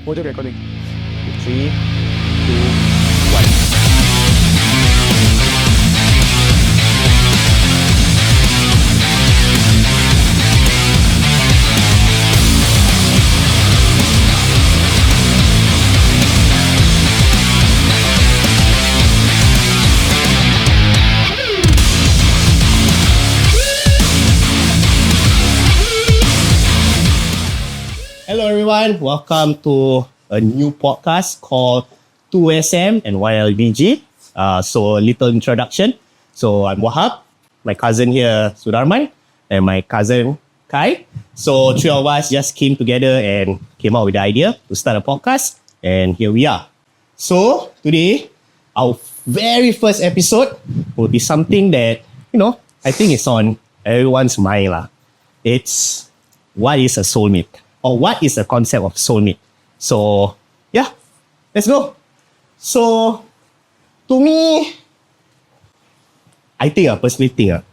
Audio recording. 3, 2, 1. Hello everyone, welcome to a new podcast called 2SM and YLBG. So a little introduction. So I'm Wahab, my cousin here Sudarman, and my cousin Kai. So three of us just came together and came up with the idea to start a podcast, and here we are. So today, our very first episode will be something that, I think it's on everyone's mind lah. It's what is a soulmate? Or what is the concept of soulmate? So, yeah, let's go. So, to me, I think, personally think,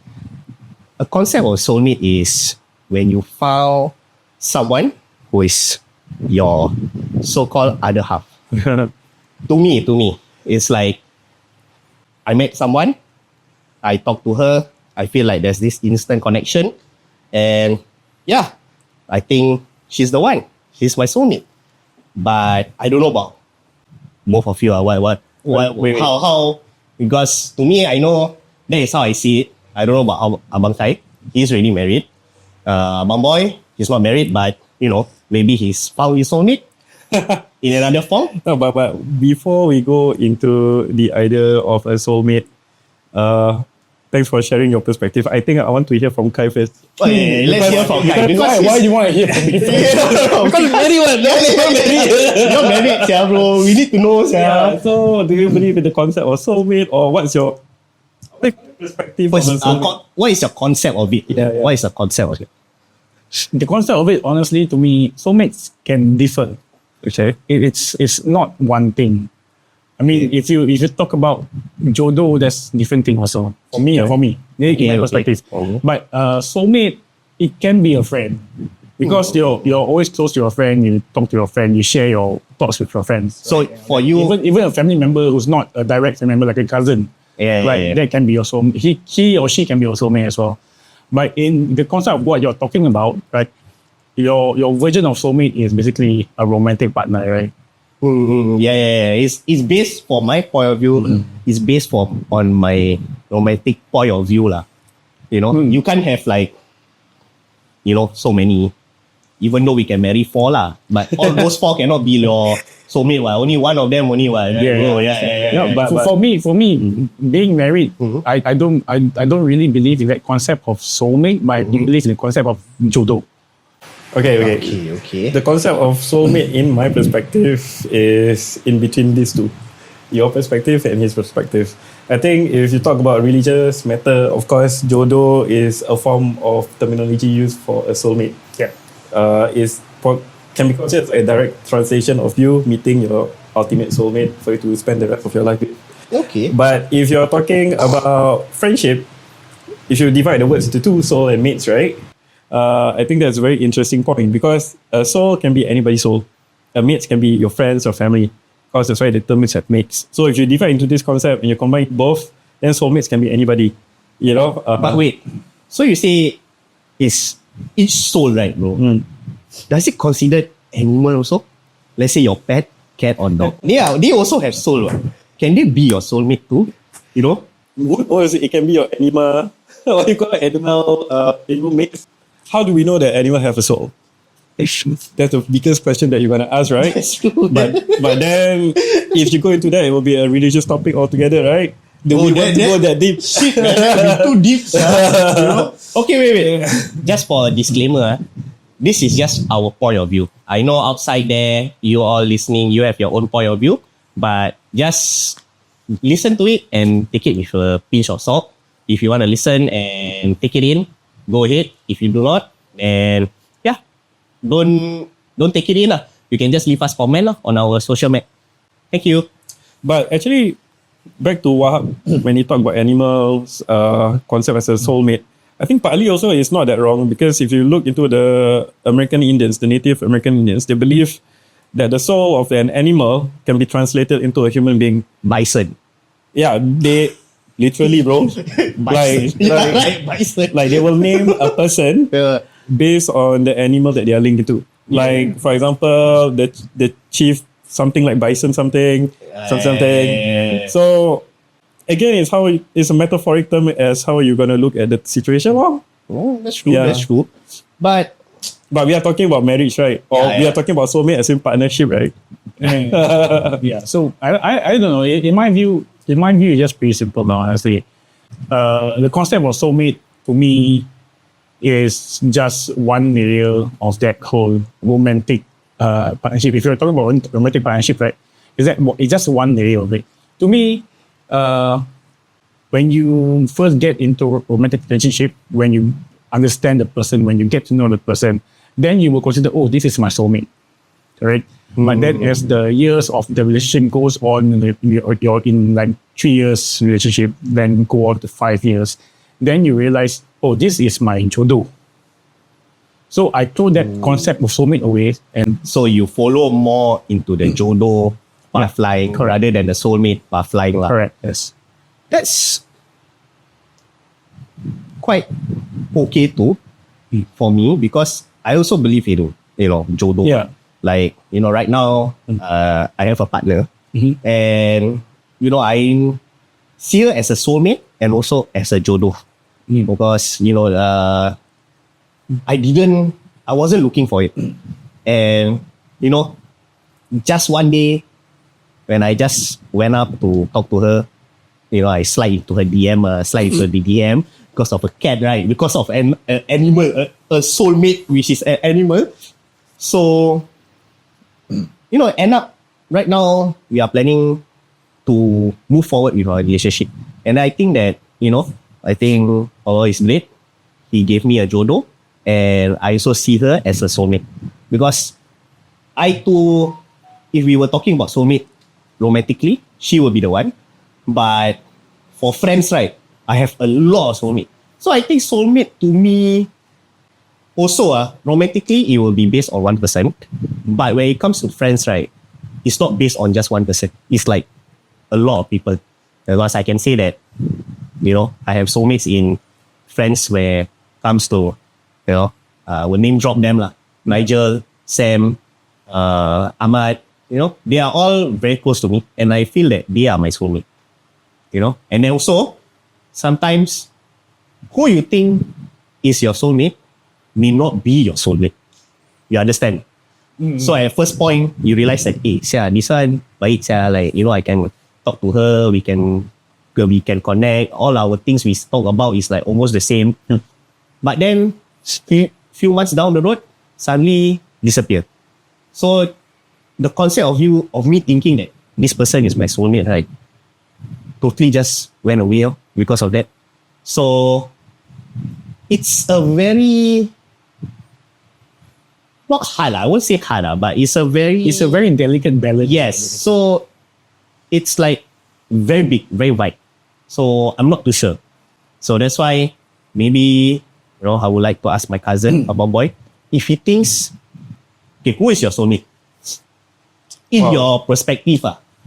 a concept of soulmate is when you found someone who is your so-called other half. To me, it's like, I met someone, I talk to her, I feel like there's this instant connection, and yeah, I think she's the one. She's my soulmate. But I don't know about both of you. Wait. How? Because to me, I know that is how I see it. I don't know about Abang Tai. He's already married. Abang Boy, he's not married, but maybe he's found his soulmate in another form. No, but before we go into the idea of a soulmate, thanks for sharing your perspective. I think I want to hear from Kai first. Okay, let's hear from Kai. Why do you want to hear from me? Because you're married. You're married, bro. We need to know, Yeah, so do you believe in the concept of soulmate, or what's your perspective on soulmate? What is your concept of it? Yeah. What is the concept of it? The concept of it, honestly, to me, soulmates can differ. Okay, it's not one thing. I mean, if you talk about jodoh, that's different thing also. For me, in my perspective. Okay. But soulmate, it can be a friend. Because you're always close to your friend, you talk to your friend, you share your thoughts with your friends. So for you, Even a family member who's not a direct family member, like a cousin, that can be your soulmate. He or she can be your soulmate as well. But in the concept of what you're talking about, right, your version of soulmate is basically a romantic partner, right? Yeah. It's based for my point of view. It's based on my romantic point of view lah. You can't have so many. Even though we can marry 4 lah, but all those 4 cannot be your soulmate. Only one of them only. Yeah. But for me, being married, I don't really believe in that concept of soulmate, but I believe in the concept of jodoh. Okay. The concept of soulmate, in my perspective, is in between these two. Your perspective and his perspective. I think if you talk about religious matter, of course, jodoh is a form of terminology used for a soulmate. Yeah. Can be considered a direct translation of you meeting your ultimate soulmate for you to spend the rest of your life with. Okay. But if you're talking about friendship, if you divide the words into two, soul and mates, right? I think that's a very interesting point, because a soul can be anybody's soul. A mates can be your friends or family, because that's why the term is at mates. So if you divide into this concept and you combine both, then soulmates can be anybody. But wait, so you say it's each soul, right, bro? Does it consider animal also? Let's say your pet, cat or dog. They also have soul. Right? Can they be your soulmate too? Or is it can be your animal, what you call animal mates. How do we know that animals have a soul? That's the biggest question that you're going to ask, right? That's true. But then, if you go into that, it will be a religious topic altogether, right? Do we want to go that deep? Shit, man, that would be too deep. Okay, wait. Just for a disclaimer, this is just our point of view. I know outside there, you all listening, you have your own point of view, but just listen to it and take it with a pinch of salt. If you want to listen and take it in, go ahead. If you do not, and don't take it in lah. You can just leave us comment lah on our social media. Thank you. But actually, back to Wahab, when he talked about animals, concept as a soulmate, I think partly also it's not that wrong, because if you look into the American Indians, the Native American Indians, they believe that the soul of an animal can be translated into a human being. Bison. Yeah, they literally, bro. Bison. Like they will name a person based on the animal that they are linked to. Like for example, the chief something like bison something. So again, it's a metaphoric term as how you're gonna look at the situation. Well, Oh, that's true. That's true. But we are talking about marriage, right? Or we are talking about soulmate as in partnership, right? Yeah. So I don't know. In my view, it's just pretty simple now, honestly. The concept of soulmate to me is just one layer of that whole romantic partnership. If you're talking about romantic partnership, right? It's just one layer of it. To me, when you first get into a romantic relationship, when you understand the person, when you get to know the person, then you will consider, oh, this is my soulmate, right? But then as the years of the relationship goes on, you're in like 3 years relationship, then go on to 5 years, then you realize, oh, this is my jodoh. So I throw that concept of soulmate away, and so you follow more into the jodoh pathline rather than the soulmate pathline. correct, yes. That's quite okay too for me, because I also believe in jodoh. Yeah. Like right now, I have a partner, and I see her as a soulmate and also as a jodoh, because I wasn't looking for it, and just one day when I just went up to talk to her, I slide into her DM, slide into the DM because of a cat, right? Because of an animal, a soulmate, which is an animal. So, end up right now we are planning to move forward with our relationship, and I think that Allah is great. He gave me a jodoh, and I also see her as a soulmate, because I too, if we were talking about soulmate romantically, she will be the one. But for friends, right, I have a lot of soulmate. So I think soulmate to me also romantically it will be based on one person. But when it comes to friends, right, it's not based on just one person. It's like a lot of people. Because I can say that, I have soulmates in friends where comes to, we'll name drop them lah. Nigel, Sam, Ahmad, they are all very close to me, and I feel that they are my soulmate. And then also, sometimes who you think is your soulmate may not be your soulmate. You understand? So at first point, you realize that, this one, baik, like, I can talk to her, we can connect, all our things we talk about is like almost the same. But then, few months down the road, suddenly disappear. So, the concept of me thinking that this person is my soulmate, right, totally just went away because of that. So, it's a very, not hard, I won't say hard, but it's a very delicate balance. Yes. So, it's like very big, very wide. So, I'm not too sure. So, that's why maybe, I would like to ask my cousin, about boy, if he thinks, who is your soulmate? In your perspective.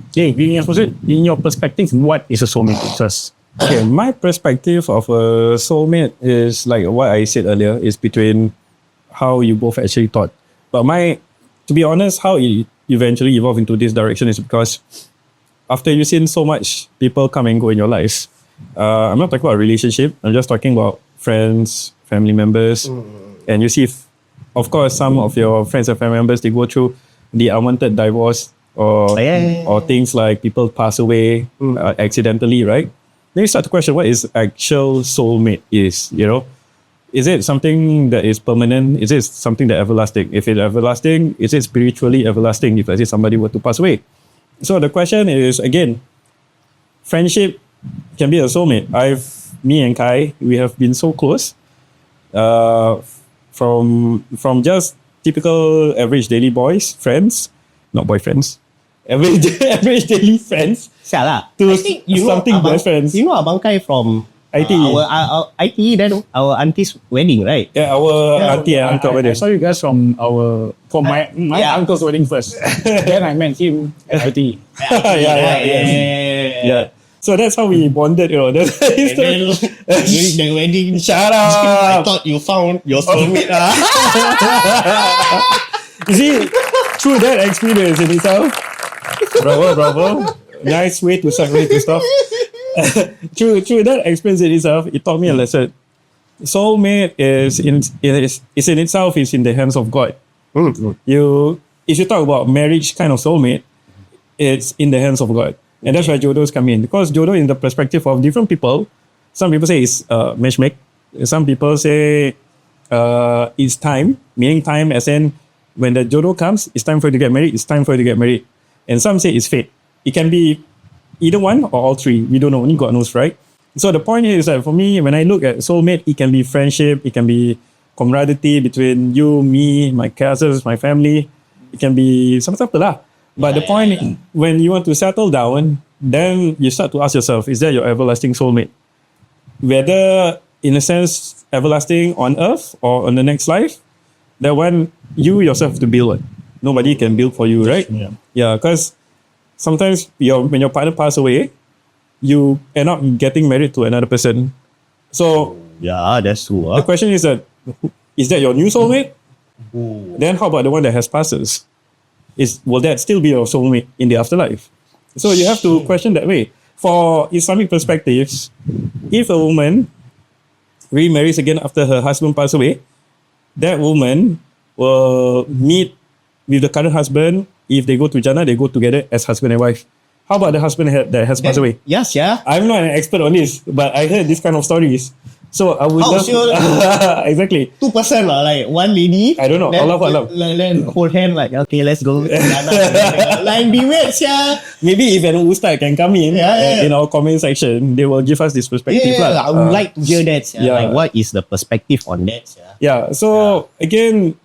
Okay, in your perspective, what is a soulmate first? Okay, my perspective of a soulmate is like what I said earlier, is between how you both actually thought. But to be honest, how it eventually evolved into this direction is because after you've seen so much people come and go in your lives, I'm not talking about a relationship, I'm just talking about friends, family members, and you see, of course, some of your friends and family members, they go through the unwanted divorce or things like people pass away accidentally, right? Then you start to question what is actual soulmate is, Is it something that is permanent? Is it something that everlasting? If it's everlasting, is it spiritually everlasting if let's say somebody were to pass away? So the question is, again, friendship can be a soulmate. Me and Kai, we have been so close. From just typical average daily boys, friends, not boyfriends, average daily friends, Sial lah. to I think, something best friends. You know Abang Kai from IT. Our IT, then our auntie's wedding, right? Yeah, our auntie and uncle I wedding. saw you guys from my Yeah. uncle's wedding first. Then I met him at IT. Yeah. So that's how we bonded, you know. That's And then during the wedding, Shut I up. thought you found your soulmate. You see, through that experience in itself, bravo. Nice way to separate the stuff. through that experience in itself, it taught me a lesson. Soulmate is in itself is in the hands of God. If you talk about marriage kind of soulmate, it's in the hands of God. And that's where jodohs come in. Because jodoh in the perspective of different people, some people say it's matchmake. Some people say it's time, meaning time as in when the jodoh comes, it's time for you to get married, it's time for you to get married. And some say it's fate. It can be either one or all three. We don't know, only God knows, right? So the point here is that for me, when I look at soulmate, it can be friendship, it can be camaraderie between you, me, my cousins, my family. It can be some stuff lah. But the point, when you want to settle down, then you start to ask yourself, is that your everlasting soulmate? Whether, in a sense, everlasting on earth or on the next life, that one, you yourself have to build it. Nobody can build for you, right? Yeah, because sometimes when your partner passes away, you end up getting married to another person. So Yeah, that's true. the question is that your new soulmate? Then how about the one that has passes? Will that still be your soulmate in the afterlife? So you have to question that way. For Islamic perspectives, if a woman remarries again after her husband passed away, that woman will meet with the current husband. If they go to Jannah, they go together as husband and wife. How about the husband that has passed away? Yes, yeah. I'm not an expert on this, but I heard this kind of stories. So I would How love sure? exactly. 2% lah, like one lady. I don't know. Then, Allah. then hold hand like, okay, let's go. Line be weird, yeah. Maybe if an ustad can come in in our comment section, they will give us this perspective. Yeah, I would like to hear that. Yeah. yeah. Like, what is the perspective on that? Yeah. Yeah. So again,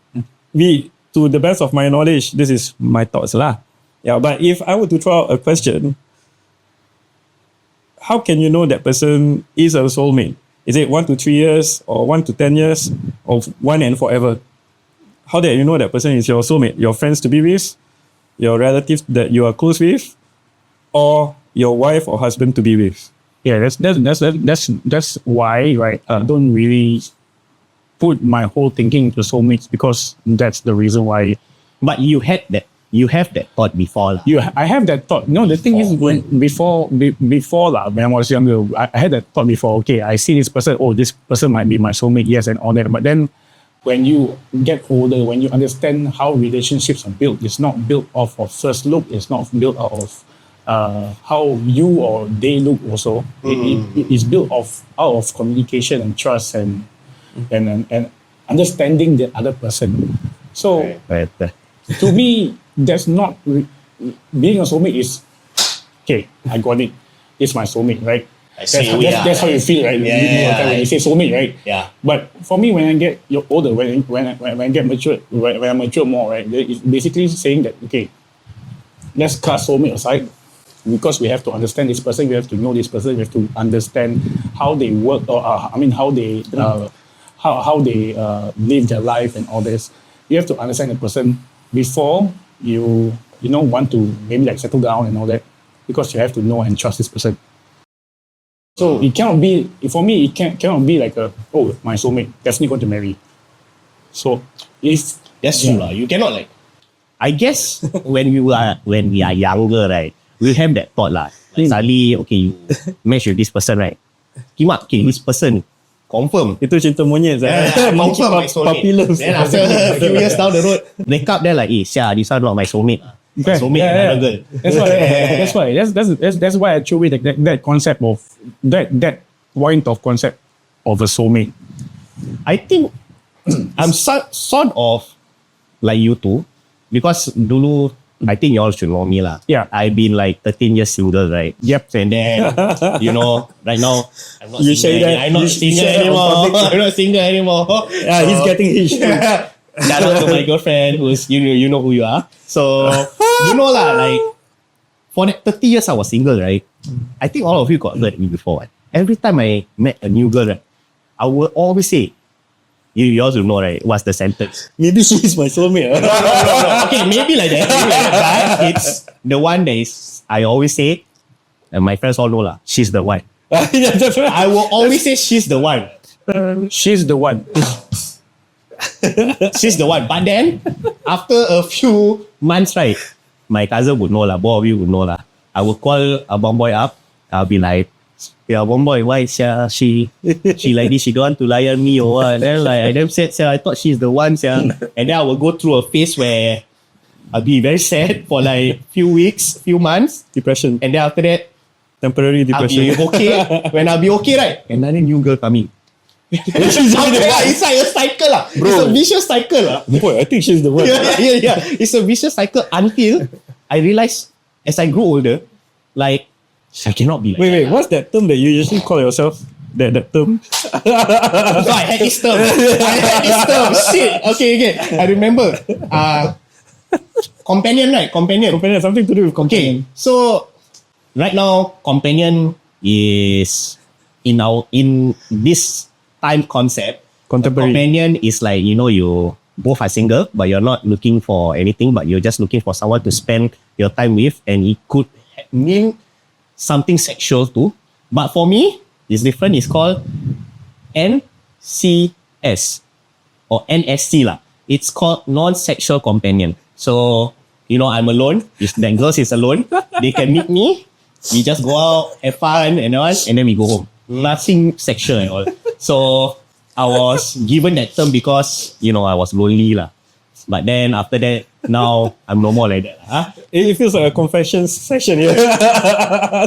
to the best of my knowledge, this is my thoughts lah. Yeah. But if I were to throw out a question, how can you know that person is a soulmate? Is it 1 to 3 years or 1 to 10 years or one and forever? How do you know that person is your soulmate? Your friends to be with, your relatives that you are close with, or your wife or husband to be with? Yeah, that's why, right? Don't really put my whole thinking into soulmates, because that's the reason why. But you have that thought before. Lah. I have that thought. No, the thing is, before lah, when I was younger, I had that thought before. Okay, I see this person. Oh, this person might be my soulmate. Yes, and all that. But then, when you get older, when you understand how relationships are built, it's not built off of first look. It's not built out of how you or they look. Also, it's built out of communication and trust and understanding the other person. So, Right. to me, that's not being a soulmate is okay. I got it. It's my soulmate, right? That's how you feel, right? When you say soulmate, right? Yeah. But for me, when I get older, when I get mature, when I mature more, right, it's basically saying that okay, let's cut soulmate aside, because we have to understand this person, we have to know this person, we have to understand how they work, or how they live their life and all this. You have to understand the person before you want to maybe like settle down and all that, because you have to know and trust this person. So it cannot be, for me, it cannot be like my soulmate, definitely going to marry. So if That's true lah. You cannot like. I guess when we are younger, right, we have that thought lah. Like, suddenly, okay, you match with this person, right? Okay, this person confirm. Itu cinta monyet. Confirm my soulmate. Puppy love. Then after a few years down the road, break up. Then like, this one not my soulmate. My soulmate, another girl. That's why I threw away that concept of that point of concept of a soulmate. I think I'm sort of like you two, because dulu I think you all should know me lah. Yeah. I've been like 13 years single, right? Yep. And then right now I'm not You single. say that- I'm not you single say that on anymore. public. I'm not single anymore. Yeah, he's getting hitched. Shout out to my girlfriend, who's you know who you are. So lah, like for that 30 years I was single, right? I think all of you got heard me before. Right? every time I met a new girl, right, I will always say, you also know, right? What's the sentence? Maybe she's my soulmate. Okay, maybe like that. But it's the one that is, I always say, and my friends all know lah, she's the one. Yeah, that's right. I will always say she's the one. She's the one. She's the one. But then, after a few months, right, my cousin would know lah, both of you would know lah. I will call Abang Boy up. I'll be like, yeah, Abang Boy, why sia, she like this, she don't want to layan me or what? Then like, I damn sad sia, I thought she's the one sia. And then I will go through a phase where I'll be very sad for like few weeks, few months. Depression. And then after that, Temporary I'll depression. be okay. When I'll be okay, right? Another new girl coming. It's like a cycle lah. Bro. It's a vicious cycle lah. Boy, I think she's the one. Yeah. It's a vicious cycle until I realize as I grew older, like I cannot be like Wait, what's that term that you usually call yourself? That term? So I had this term. Shit. Okay. I remember. Companion, right? Companion. Companion, something to do with Okay. companion. So right now, companion is in this time concept. Contemporary. Companion is like, you both are single, but you're not looking for anything, but you're just looking for someone to spend your time with, and it could mean something sexual too. But for me, it's different. It's called NCS or NSC lah. It's called non-sexual companion. So, I'm alone. If the girls is alone, they can meet me. We just go out, have fun and all, and then we go home. Nothing sexual and all. So, I was given that term because, I was lonely lah. But then after that, now I'm no more like that. Huh? It feels like a confession session here.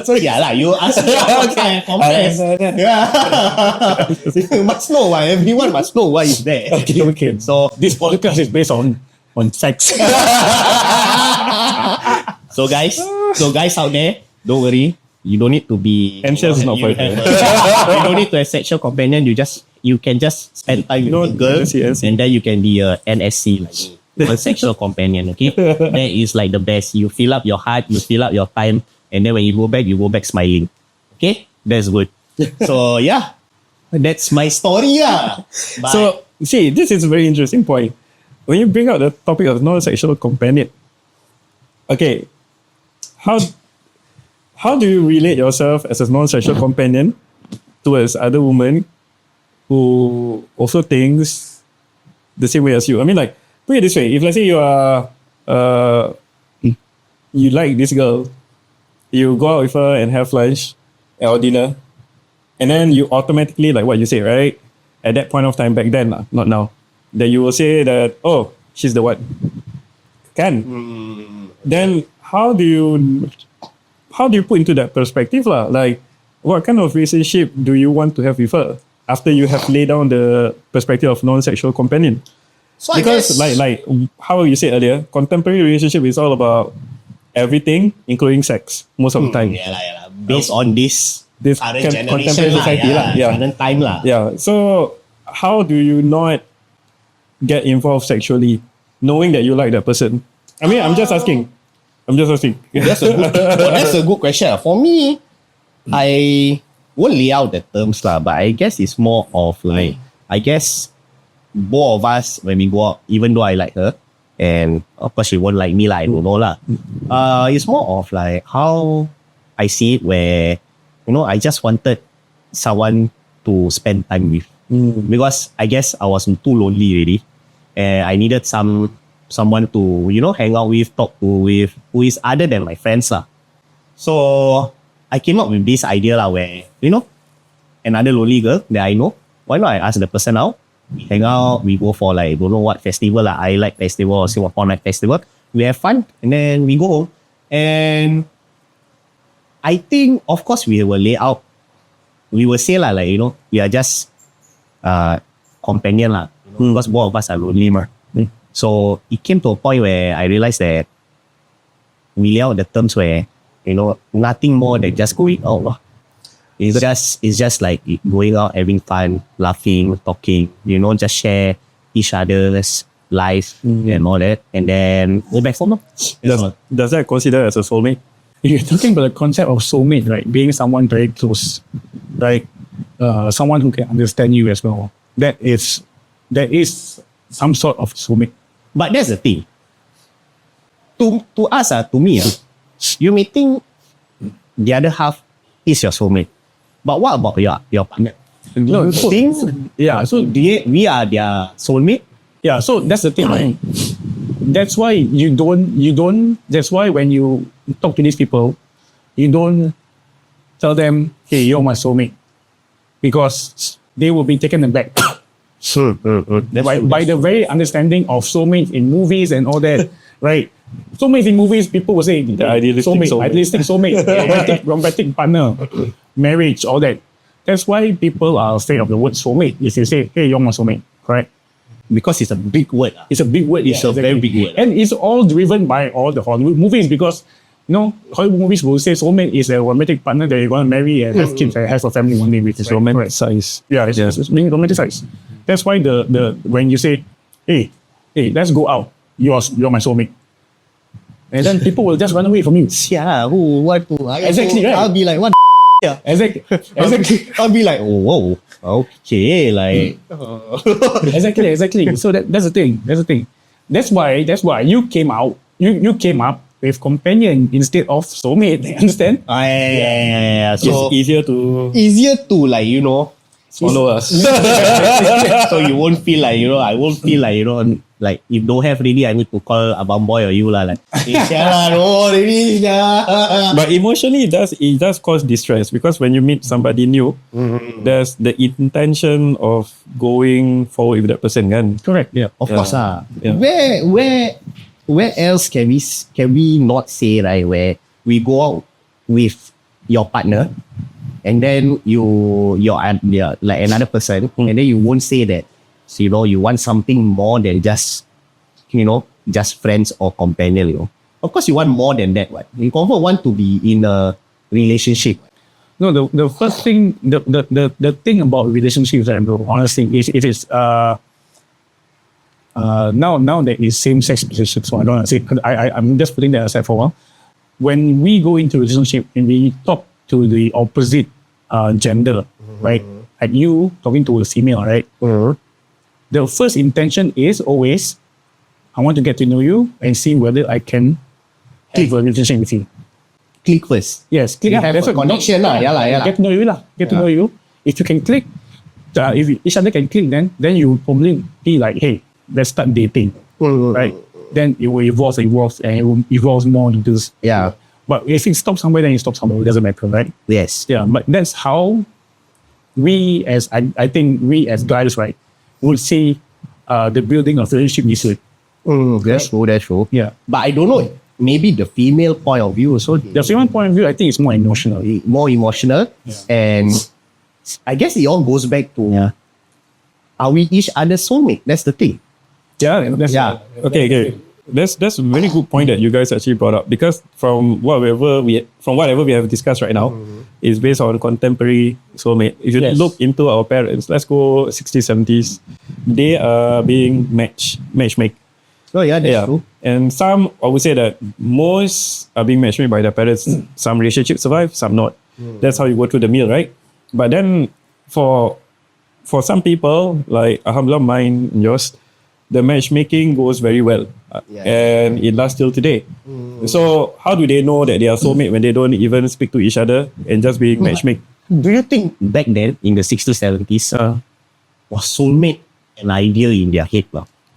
So yeah lah, you ask me what I confess. Yeah. You must know why. Everyone must know why is there. Okay. So This podcast is based on sex. so guys out there, don't worry. You don't need to be Anxious is not for you. You don't need to have sexual companion. You can just spend time with a girl, yes. and then you can be a NSC like me. A sexual companion. Okay, that is like the best. You fill up your heart, you fill up your time, and then when you go back smiling. Okay, that's good. So yeah, that's my story lah. But So, see, this is a very interesting point. When you bring out the topic of non-sexual companion, okay, how do you relate yourself as a non-sexual companion towards other women who also thinks the same way as you? I mean, like, put it this way: if let's say you are, you like this girl, you go out with her and have lunch or dinner, and then you automatically, like what you say, right? At that point of time, back then, not now, that you will say that, oh, she's the one. Then how do you put into that perspective lah? Like, what kind of relationship do you want to have with her after you have laid down the perspective of non-sexual companion? so I Because guess, like how you said earlier, contemporary relationship is all about everything, including sex, most of the time. yeah lah. Based on this current generation contemporary society lah. Yeah. current time lah. Yeah. So how do you not get involved sexually, knowing that you like that person? I mean, I'm just asking. That's a good question. For me, I won't lay out the terms lah, but I guess it's more of like, I guess both of us, when we go out, even though I like her, and of course she won't like me lah, I don't know lah. It's more of like how I see it, where I just wanted someone to spend time with, because I guess I was too lonely already, and I needed someone to hang out with, talk to with, who is other than my friends lah. So I came up with this idea lah, where another lonely girl that I know, why not I ask the person out, we hang out, we go for like don't know what festival lah, I like festival or Singapore Night Festival, we have fun, and then we go home. And I think of course we will lay out, we will say lah, like we are just companion lah, because both of us are lonely ma. So it came to a point where I realized that we lay out the terms where nothing more than just going out lah. It's just like going out, having fun, laughing, talking, just share each other's life and all that, and then go back home. Does that consider as a soulmate? You're talking about the concept of soulmate, right? Being someone very close, right? Someone who can understand you as well. That is some sort of soulmate. But that's the thing. To us, to me, you may think the other half is your soulmate. But what about your partner? No, so, Think, yeah. So we are their soulmate. yeah. So that's the thing, right? That's why you don't. That's why when you talk to these people, you don't tell them, "Hey, you're my soulmate," because they will be taken aback. By the very understanding of soulmates in movies and all that, right? Soulmates in movies, people will say the idealistic soulmate, romantic partner, marriage, all that. That's why people are afraid of the word soulmate. If you say, "Hey, you're my soulmate," correct? Because it's a big word. It's a big word. It's a very big word. and it's all driven by all the Hollywood movies because. Hollywood movies will say soulmate is a romantic partner that you're going to marry and have kids and have a family one day with. It's romanticized. Yeah, it's being romanticized. That's why the when you say, hey, let's go out, you're my soulmate. And then people will just run away from you. Yeah, who want to? Exactly, right? I'll be like, what? Yeah. Exactly. I'll be like, oh, whoa, okay, like. Exactly. So that's the thing. That's why you came out. You came up with companion instead of soulmate. Understand? Yeah. So It's easier to easier to like, you know, follow us. so you won't feel like, you know, I won't feel like, you know, like if don't have really, I need to call Abang Boy or you lah. Like, no, really, yeah. But emotionally, it does cause distress because when you meet somebody new, there's the intention of going forward with that person, kan? Correct. Yeah. Of course, Yeah. Where else can we not say, right, where we go out with your partner and then you're like another person and then you won't say that, so, you know, you want something more than just, you know, just friends or companion, you know. Of course you want more than that, right? You confirm want to be in a relationship. No, the first thing, the thing about relationships, honestly, is it is now there is same-sex relationships, so I don't want to say. I'm just putting that aside for a while. When we go into a relationship and we talk to the opposite gender, right? Like you talking to a female, right? The first intention is always, I want to get to know you and see whether I can have a relationship with you. Click first. Yes, click. Have That's a connection lah. Yeah lah. Get to know you lah. Get to know you. If you can click, if each other can click, then you probably be like, hey, let's start dating, right? Then it will evolve, and it will evolve more into this. Yeah. But if it stops somewhere, then it stops somewhere. It doesn't matter, right? Yes. Yeah. But that's how I think we as guys, right, would see the building of relationship this way. That's true. Yeah. But I don't know. Maybe the female point of view also. The female point of view, I think, is more emotional. And I guess it all goes back to are we each other's soulmate? That's the thing. Yeah. Okay. That's a very good point that you guys actually brought up because from whatever we have discussed right now is based on contemporary soulmate. If you look into our parents, let's go 60s, 70s, they are being matchmade. Oh yeah, that's true. And some, I would say that most are being matchmade by their parents. Some relationships survive, some not. That's how you go through the meal, right? But then for some people, like alhamdulillah, mine and yours, the matchmaking goes very well. And it lasts till today. So how do they know that they are soulmate when they don't even speak to each other and just being matchmade? Do you think back then in the 60s, 70s, was soulmate an idea in their head?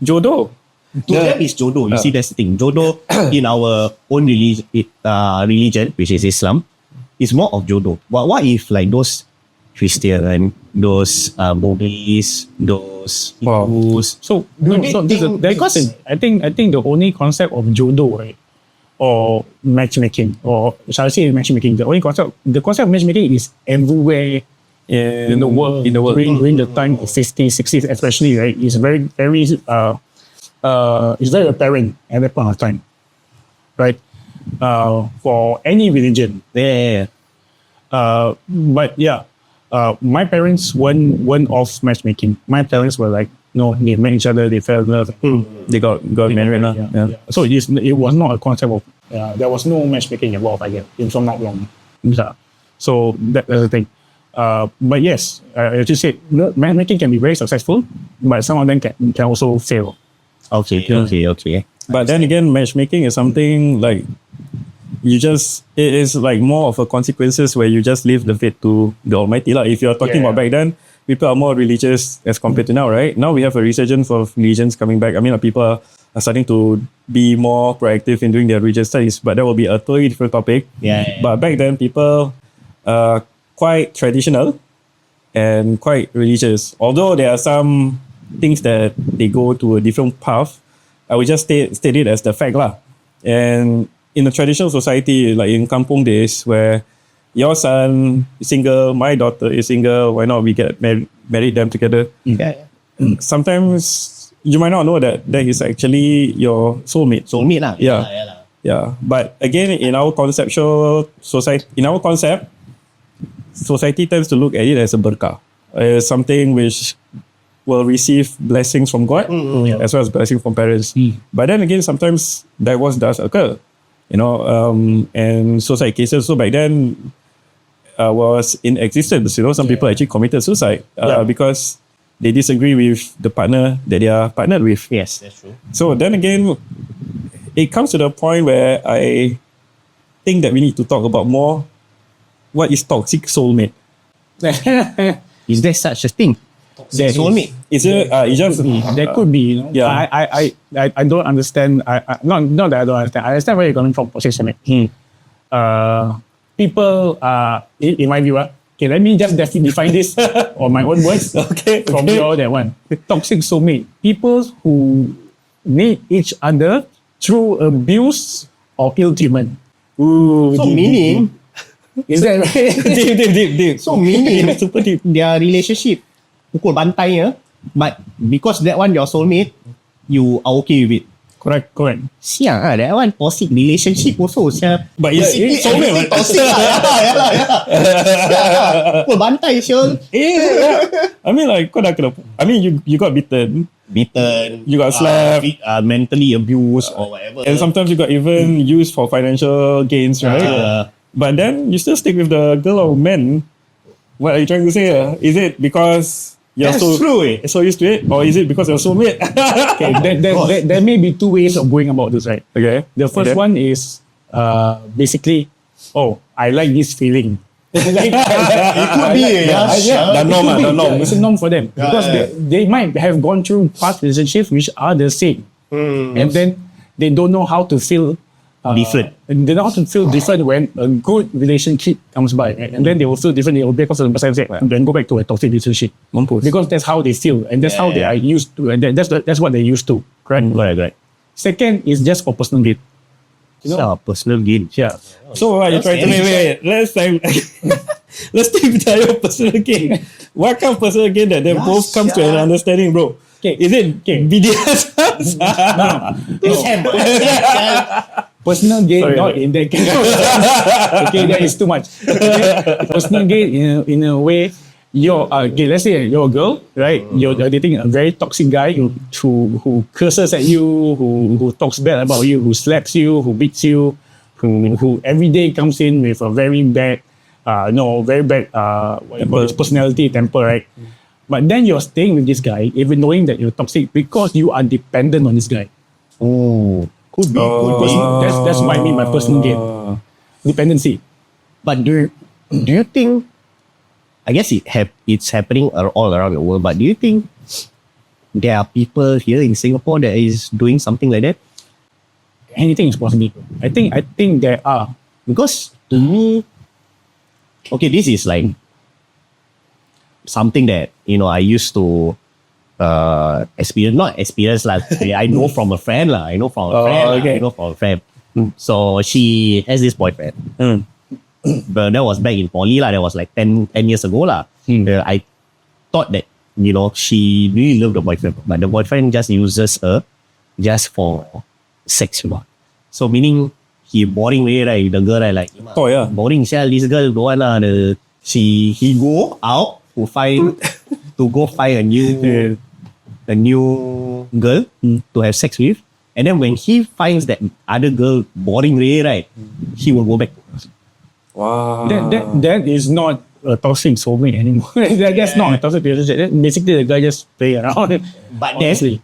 Jodoh. To them is jodoh. You see, that's the thing. Jodoh in our own religion, which is Islam, is more of jodoh. But what if like those Christian, those Buddhists, those Hindus? So because I think the only concept of jodoh, right, or matchmaking, or shall I say matchmaking, the concept of matchmaking is everywhere in the world during the time of 50s, 60s, especially, right? It's very it's very apparent at that point of time, right? For any religion. But my parents weren't off matchmaking. My parents were like, they met each other, they fell in love. They got married lah. Yeah. So it was not a concept of there was no matchmaking involved. I guess if I'm not wrong. Yeah. So that's the thing. But yes, as you said, matchmaking can be very successful, but some of them can also fail. Okay. But then again, matchmaking is something like it is like more of a consequences where you just leave the fate to the Almighty lah. If you're talking about back then, people are more religious as compared to now, right? Now we have a resurgence of religions coming back. I mean, people are starting to be more proactive in doing their religious studies, but that will be a totally different topic. But back then, people are quite traditional and quite religious. Although there are some things that they go to a different path, I would just state it as the fact lah. And in a traditional society, like in kampung days, where your son is single, my daughter is single, why not we get married them together? Sometimes you might not know that is actually your soulmate. Soulmate lah. Yeah. But again, in our conceptual society, society tends to look at it as a berkah, as something which will receive blessings from God as well as blessings from parents. But then again, sometimes divorce does occur, and suicide cases. So back then was in existence. Some people actually committed suicide because they disagree with the partner that they are partnered with. Yes, that's true. So then again, it comes to the point where I think that we need to talk about more. What is toxic soulmate? Is there such a thing? Soulmate? Is it? It's just there could be. I don't understand. Not that I don't understand. I understand where you're coming from. Toxic soulmate. People in my view. Okay, let me just define this on my own words. Okay. From your that one. Toxic soulmate. People who need each other through abuse or ill treatment. So meaning, is that right? deep. So meaning super deep. their relationship pukul bantai but because that one your soulmate, you are okay with it. Correct. Siang that one toxic relationship also. But yeah, it's soulmate. Toxic pukul bantai sure. I mean, like, you got beaten, you got slapped, mentally abused or whatever, and sometimes you got even used for financial gains, right? But then you still stick with the girl or man. What are you trying to say? Is it because you're so used to it, or is it because you're soulmate? Okay, there may be two ways of going about this, right? Okay. The first one is basically, I like this feeling. it could be The norm. It's a norm for them because they might have gone through past relationships which are the same, and then they don't know how to feel different. And they know how to feel different when a good relationship comes by, right? And then they will feel different. They will break off certain percentage and then go back to a toxic relationship because that's how they feel and that's how they are used to, and that's what they're used to. Correct. Right. Second is just for personal gain. Personal gain. Yeah. So what are you trying to wait? Let's take your personal gain. What kind of personal gain that they both come to an understanding, bro? Okay. Is it BDS? Personal gain, not in that case. Okay, that is too much. Okay? Personal gain in a way, let's say you're a girl, right? You're dating a very toxic guy who curses at you, who talks bad about you, who slaps you, who beats you, who every day comes in with a very bad, personality, temper, right? But then you're staying with this guy, even knowing that you're toxic because you are dependent on this guy. Could be. That's what I mean by personal gain. Dependency. But do you think, I guess it's happening all around the world, but do you think there are people here in Singapore that is doing something like that? Anything is possible. I think there are. Because to me, okay, this is like something that, I used to experience like I know from a friend lah. I know from a friend. So she has this boyfriend. But that was back in poly lah. That was like 10 years ago lah. I thought that she really loved the boyfriend, but the boyfriend just uses her just for sex, So meaning he boring way, right? The girl like boring. This girl don't want lah. He go out to go find a new a new girl to have sex with, and then when he finds that other girl boring way, right, he will go back to her. Wow. That is not a toxic soulmate anymore. That's not a toxic relationship. Basically, the guy just play around. But then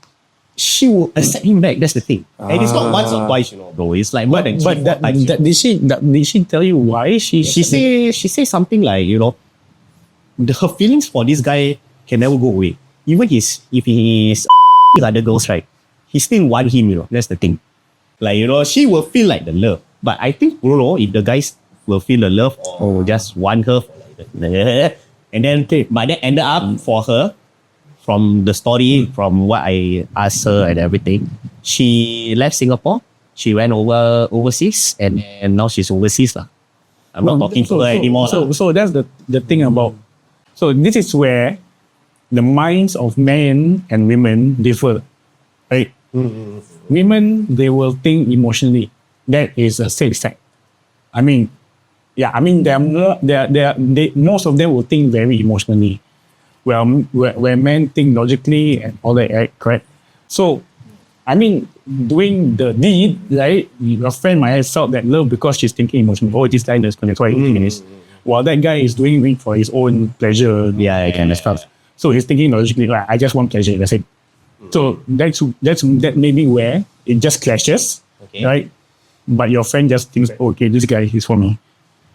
she will accept him back. That's the thing. And it's not once or twice, bro. It's like more than three, four times. Did she tell you why she She say something like, her feelings for this guy can never go away. Even if he's with other girls, right? He still want him, That's the thing. Like, she will feel like the love. But I think, if the guys will feel the love or just want her, and then, but then ended up for her, from the story, from what I asked her and everything, she left Singapore. She went overseas, and now she's overseas. I'm not talking to her anymore. So that's the thing about. So this is where the minds of men and women differ, right? Women, they will think emotionally. That is a safe fact. Most of them will think very emotionally. Where men think logically and all that, right? Correct. So, doing the deed, right? Your friend might have felt that love because she's thinking emotionally. Oh, this guy is going to try this. While that guy is doing it for his own pleasure. And stuff. So he's thinking logically, like, I just want pleasure. That's it. So that may be where it just clashes, right? But your friend just thinks, okay, this guy is for me.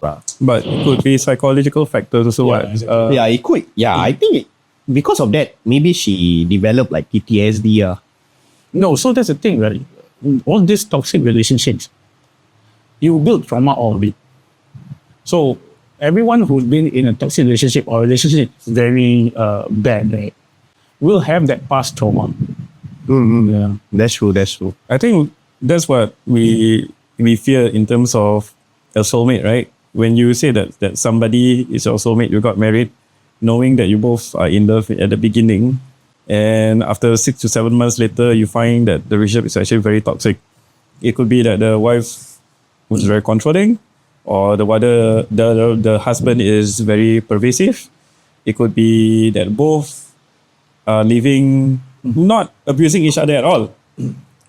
But it could be psychological factors also. It could. I think because of that, maybe she developed like PTSD. No, so that's the thing, right? All these toxic relationships, you build trauma out of it. So everyone who's been in a toxic relationship or relationship very bad, right, will have that past trauma. Yeah, that's true. I think that's what we fear in terms of a soulmate, right? When you say that somebody is your soulmate, you got married, knowing that you both are in love at the beginning, and after 6 to 7 months later, you find that the relationship is actually very toxic. It could be that the wife was very controlling, or the husband is very pervasive. It could be that both are living, not abusing each other at all,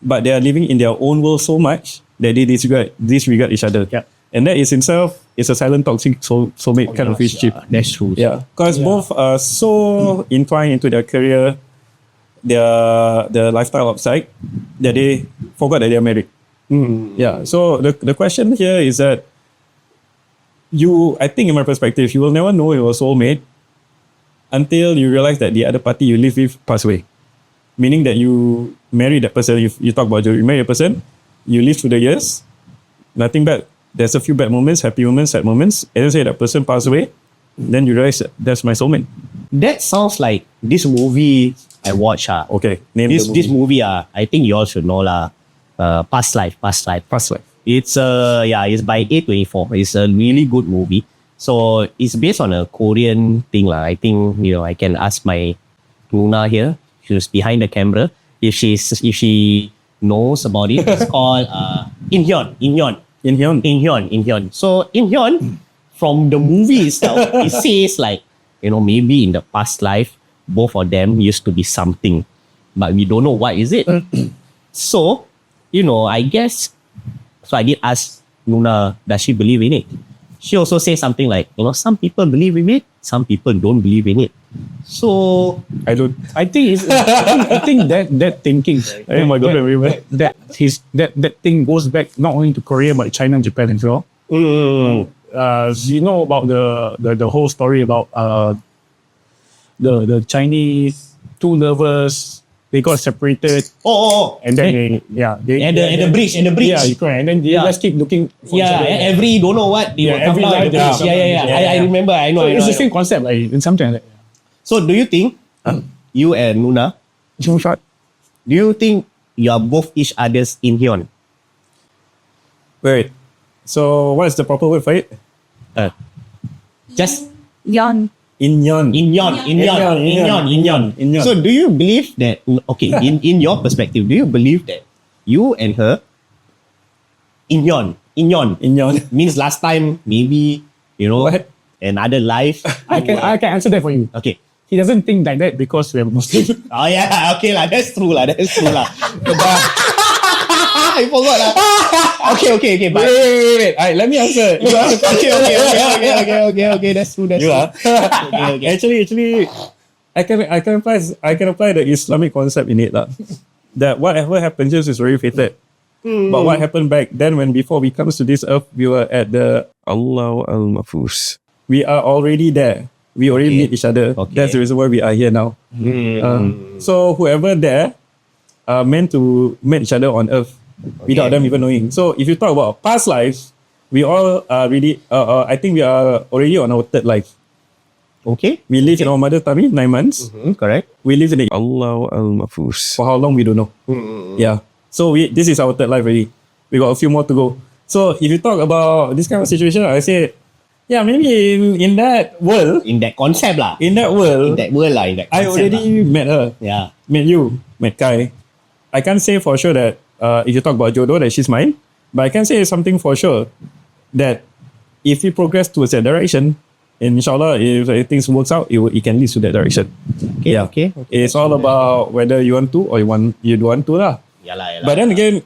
but they are living in their own world so much that they disregard each other. Yeah. And that is itself is a silent toxic soulmate kind of relationship. That's true. Yeah, because both are so entwined into their career, their lifestyle outside, that they forgot that they are married. Yeah. So the question here is that I think in my perspective, you will never know your soulmate until you realize that the other party you live with passed away. Meaning that you marry that person, you talk about you marry a person, you live through the years, nothing bad. There's a few bad moments, happy moments, sad moments, and then say that person passed away, then you realize that's my soulmate. That sounds like this movie I watched. Okay, name this the movie. this movie. I think you all should know Past Life. Past Life. It's it's by A24. It's a really good movie. So it's based on a Korean thing I think I can ask my Luna here, who's behind the camera, if she knows about it. It's called Inhyun. So Inhyun, from the movie itself, it says maybe in the past life, both of them used to be something, but we don't know what is it. So, I guess, so I did ask Luna, does she believe in it? She also says something like, some people believe in it, some people don't believe in it. So I think that thinking. Oh my god! That thing goes back not only to Korea but China and Japan as well. You know about the whole story about the Chinese two lovers. They got separated. And then the bridge. Yeah, you correct. And then they just keep looking. For each other. Every don't know what they will come down at the bridge. I remember. I know. It's the same concept, in something like that. So do you think you and Luna, do you think you are both each other's Inhyun? Wait. So what is the proper word for it? Just Yon. Inyon. So do you believe that, in your perspective, do you believe that you and her, Inyon means last time, maybe, What? another life? I can answer that for you. Okay. he doesn't think like that because we're Muslim. Oh yeah, okay lah. That's true lah. I forgot lah. Okay. But Wait. Alright, let me answer. okay. That's true. You are. Okay. Actually, I can apply the Islamic concept in it lah. That whatever happens is already fated. But what happened back then when before we comes to this earth, we were at the Allah al-Mafus. We are already there. We already meet each other. Okay. That's the reason why we are here now. So whoever there meant to meet each other on earth without them even knowing. So if you talk about past lives, we all are really, I think we are already on our third life. Okay. We live in our mother tummy 9 months. Correct. We live in the Allah al-Mafus. For how long, we don't know. Yeah. So this is our third life already. We got a few more to go. So if you talk about this kind of situation, I say, yeah, maybe in that world, In that concept lah. in that world, I I already met her, Yeah. met you, met Kai. I can't say for sure that if you talk about Jodoh, that she's mine. But I can say something for sure that if we progress towards that direction, inshallah, if things works out, it can lead to that direction. Okay. It's all about whether you want to or you don't want to lah. Yalah. But then again,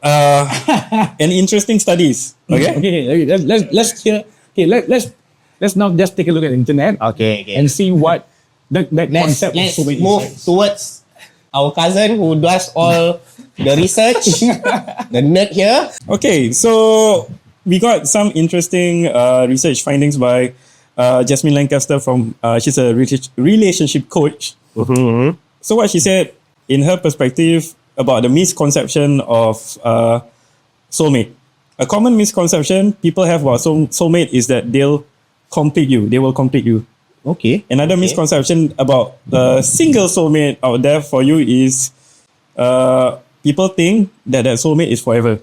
an interesting studies. Okay. Okay, let's hear. Okay, let's now just take a look at the internet Okay. and see what that Let's concept of soulmate move is. towards our cousin who does all the research, the nerd here. Okay, so we got some interesting research findings by Jasmine Lancaster from she's a relationship coach. So what she said in her perspective about the misconception of soulmate. A common misconception people have about soulmate is that they will complete you. Okay. Another misconception about single soulmate out there for you is people think that soulmate is forever.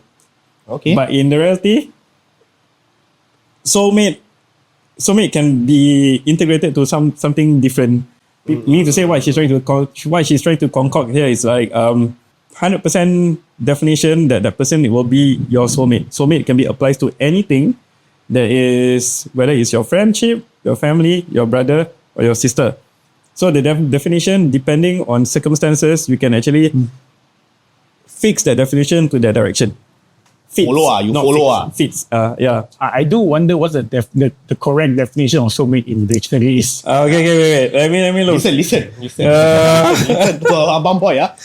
Okay. But in the reality, soulmate can be integrated to something different. Meaning to say what she's trying to concoct here is like 100% definition that person will be your soulmate. Soulmate can be applied to anything that is, whether it's your friendship, your family, your brother, or your sister. So the definition, depending on circumstances, we can actually fix that definition to that direction. Fits, You not follow fits. Yeah. I do wonder what the correct definition of soulmate in dictionary is. Okay, wait. Let me look. Listen. Listen to Abang Boy, yeah.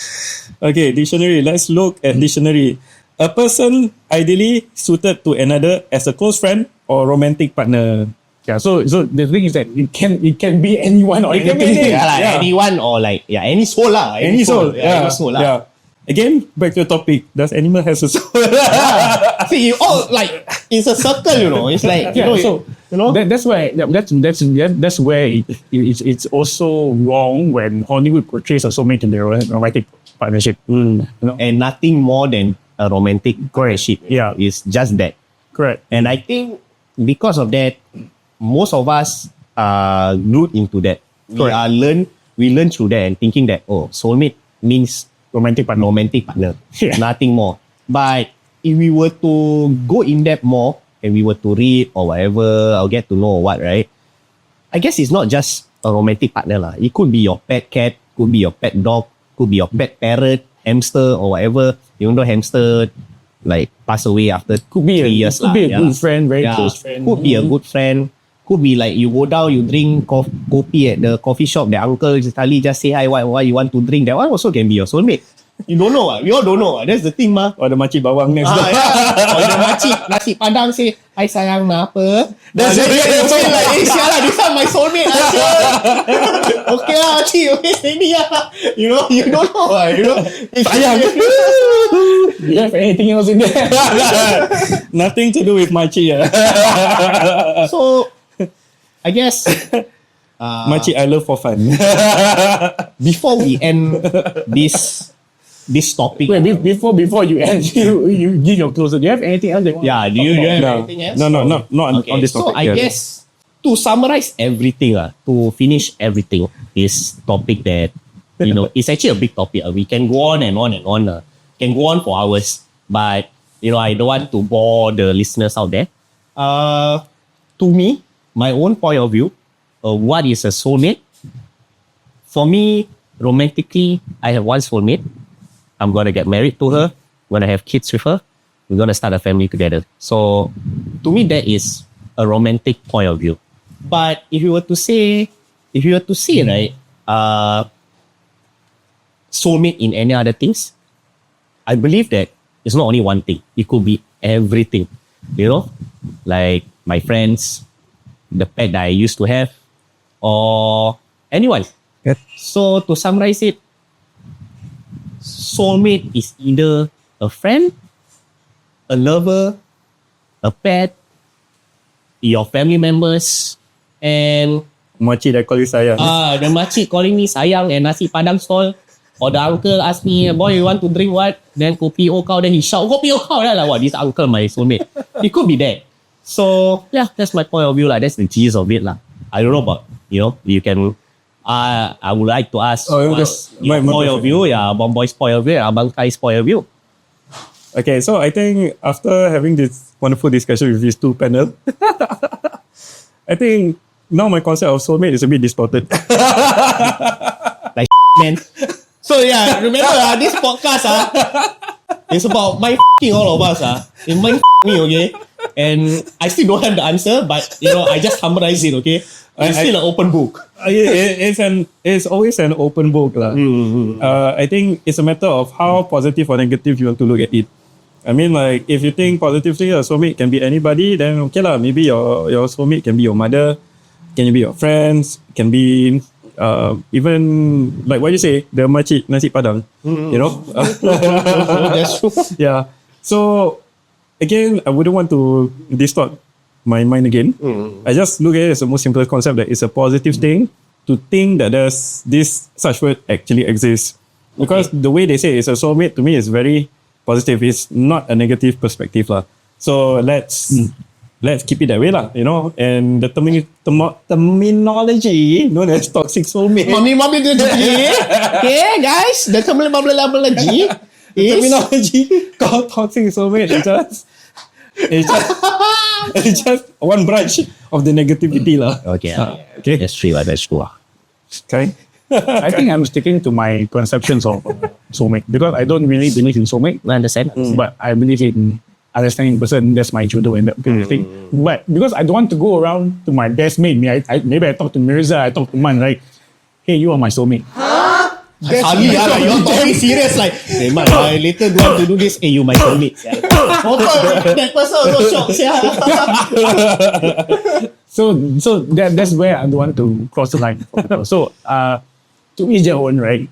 Okay, dictionary. Let's look at dictionary. A person ideally suited to another as a close friend or romantic partner. Yeah, so the thing is that it can be anyone or It can be anything. anything. Anyone or any soul lah. Any soul. Any soul lah. Yeah. Again, back to the topic. Does animal has a soul? See, you all like it's a circle, you know. It's like That's where it's also wrong when Hollywood portrays a soulmate in their romantic partnership. You know? and nothing more than a romantic partnership. Yeah. It's just that. Correct. And I think because of that, most of us are glued into that. We learn through that and thinking that soulmate means Romantic partner. Yeah. Nothing more. But if we were to go in depth more and we were to read or whatever or get to know what, right? I guess it's not just a romantic partner lah. It could be your pet cat, could be your pet dog, could be your pet parrot, hamster or whatever. Even though hamster like pass away after Could be 3 years could be a good friend, very close friend. Could be a good friend. Could be like you go down, you drink kopi at the coffee shop. The uncle suddenly just say hi, what you want to drink. That one also can be your soulmate. You don't know. We all don't know. That's the thing, mah. Or the makcik bawang next door. Or the makcik nasi padang say, hi sayang, nak apa? That's Then it. you say like, sialah, this one my soulmate. Okay lah, cik. Okay, ni lah. You know, you don't know. You know. Sayang. Do you have anything else in there? Nothing to do with makcik. So, I guess Makcik, I love for fun. before we end this topic. Wait, before you end, you give your closer. Do you have anything else? Do You have anything else? No, not Okay, on this so topic. I guess to summarize everything, to finish everything, this topic that it's actually a big topic. We can go on and on and on. Can go on for hours, but I don't want to bore the listeners out there. To me, my own point of view, what is a soulmate? For me, romantically, I have one soulmate. I'm gonna get married to her. When I have kids with her, we're gonna start a family together. So, to me, that is a romantic point of view. But if you were to say, right, soulmate in any other things, I believe that it's not only one thing. It could be everything. You know, like my friends, the pet that I used to have, or anyone. Yes. So to summarize it, soulmate is either a friend, a lover, a pet, your family members, and Makcik dah call you sayang. the makcik calling me sayang and nasi padang stall. Or the uncle ask me, boy, you want to drink what? Then kopi o kau. Then he shout, kopi o kau. Then like, what, this uncle, my soulmate. It could be that. So, yeah, that's my point of view. Like, that's the gist of it. I don't know about, you can, I would like to ask my point of view. Yeah, Abang Boy's point of view, Abang Kai's point of view. Okay, so I think after having this wonderful discussion with these two panel, I think now my concept of soulmate is a bit distorted. Like, man. So yeah, remember this podcast it's about my all of us It mind me, okay? And I still don't have the answer, but I just summarize it, okay? It's still an open book. It's always an open book. I think it's a matter of how positive or negative you want to look at it. I mean, like, if you think positively, a soulmate can be anybody, then okay lah. Maybe your soulmate can be your mother, can be your friends, can be even like what you say, the makcik nasi padang, That's true. Yeah. So again, I wouldn't want to distort my mind again. I just look at it as the most simple concept that it's a positive thing to think that there's this such word actually exists. Because the way they say it's a soulmate, to me is very positive. It's not a negative perspective lah. So let's keep it that way lah, and the terminology known as toxic soulmate. Okay, guys, the terminology The terminology called toxic soulmate it's just one branch of the negativity lah. Okay. Okay. That's true. Okay. I think I'm sticking to my conceptions of soulmate because I don't really believe in soulmate, I understand. but I believe in understanding person. That's my judo and that kind of thing. But because I don't want to go around to my best mate, maybe I talk to Mirza, I talk to Man, right? Hey, you are my soulmate. Suddenly, you're very serious. Like, hey man, I later do want to do this. Hey, you my soulmate. That person also shocked. So that's where I don't want to cross the line. So to each their own, right?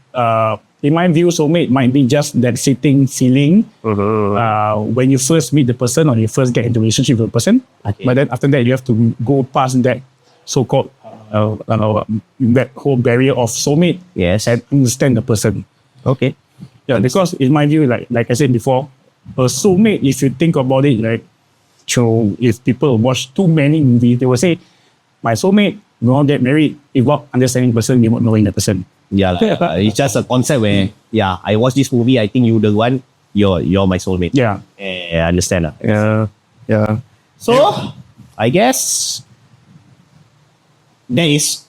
In my view, soulmate might be just that sitting ceiling when you first meet the person or you first get into a relationship with a person. Okay. But then after that, you have to go past that so-called that whole barrier of soulmate. Yes. And understand the person. Okay. Yeah, because in my view, like I said before, a soulmate, if you think about it, like, so if people watch too many movies, they will say, my soulmate will not get married without understanding person, without knowing the person. Yeah, it's just a concept where, I watch this movie, I think you the one, you're my soulmate. Yeah. I understand. Yeah. So, I guess that is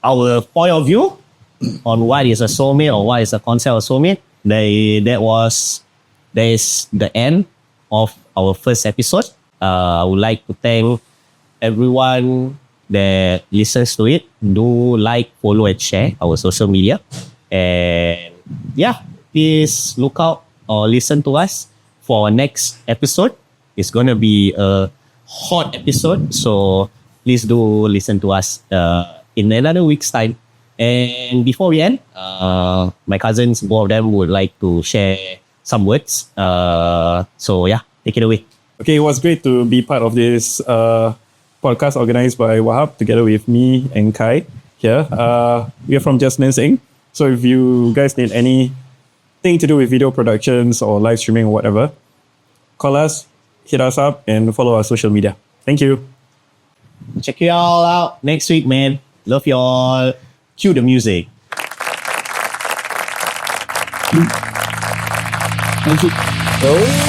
our point of view on what is a soulmate or what is a concept of soulmate. That is the end of our first episode. I would like to thank everyone that listens to it. Do like, follow, and share our social media. And please look out or listen to us for our next episode. It's gonna be a hot episode, so please do listen to us in another week's time. And before we end, my cousins, both of them, would like to share some words. So take it away. Okay, it was great to be part of this podcast organized by Wahab together with me and Kai here. We are from Just Dancing. So if you guys need anything to do with video productions or live streaming or whatever, call us, hit us up, and follow our social media. Thank you. Check you all out next week, man. Love you all. Cue the music. Thank you. Oh.